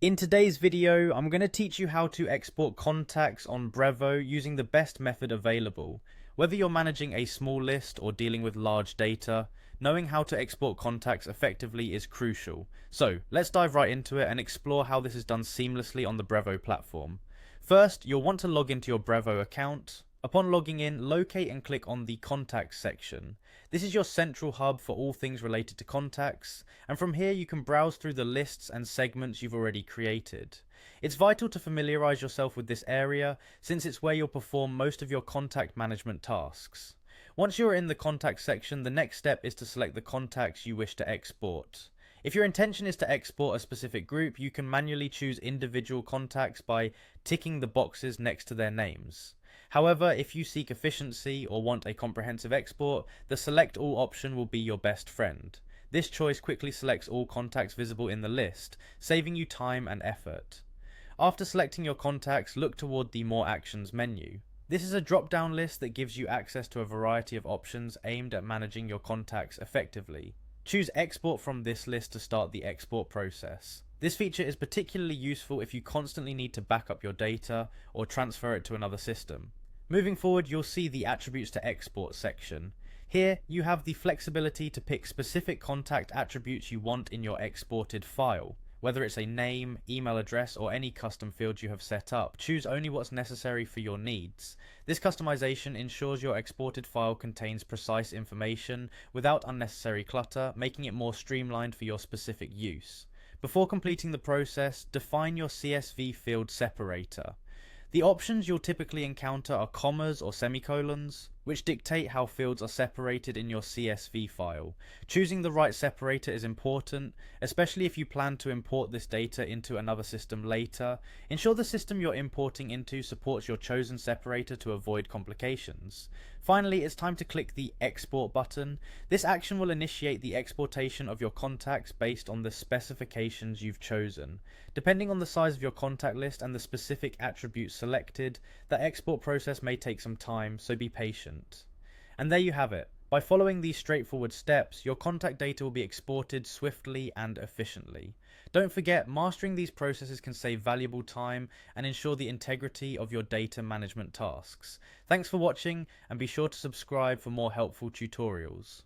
In today's video, I'm going to teach you how to export contacts on Brevo using the best method available. Whether you're managing a small list or dealing with large data, knowing how to export contacts effectively is crucial. So let's dive right into it and explore how this is done seamlessly on the Brevo platform. First, you'll want to log into your Brevo account. Upon logging in, locate and click on the Contacts section. This is your central hub for all things related to contacts, and from here you can browse through the lists and segments you've already created. It's vital to familiarize yourself with this area, since it's where you'll perform most of your contact management tasks. Once you're in the Contacts section, the next step is to select the contacts you wish to export. If your intention is to export a specific group, you can manually choose individual contacts by ticking the boxes next to their names. However, if you seek efficiency or want a comprehensive export, the Select All option will be your best friend. This choice quickly selects all contacts visible in the list, saving you time and effort. After selecting your contacts, look toward the More Actions menu. This is a drop-down list that gives you access to a variety of options aimed at managing your contacts effectively. Choose Export from this list to start the export process. This feature is particularly useful if you constantly need to back up your data or transfer it to another system. Moving forward, you'll see the Attributes to Export section. Here, you have the flexibility to pick specific contact attributes you want in your exported file. Whether it's a name, email address, or any custom fields you have set up, choose only what's necessary for your needs. This customization ensures your exported file contains precise information without unnecessary clutter, making it more streamlined for your specific use. Before completing the process, define your CSV field separator. The options you'll typically encounter are commas or semicolons, which dictate how fields are separated in your CSV file. Choosing the right separator is important, especially if you plan to import this data into another system later. Ensure the system you're importing into supports your chosen separator to avoid complications. Finally, it's time to click the Export button. This action will initiate the exportation of your contacts based on the specifications you've chosen. Depending on the size of your contact list and the specific attributes selected, the export process may take some time, so be patient. And there you have it. By following these straightforward steps, your contact data will be exported swiftly and efficiently. Don't forget, mastering these processes can save valuable time and ensure the integrity of your data management tasks. Thanks for watching, and be sure to subscribe for more helpful tutorials.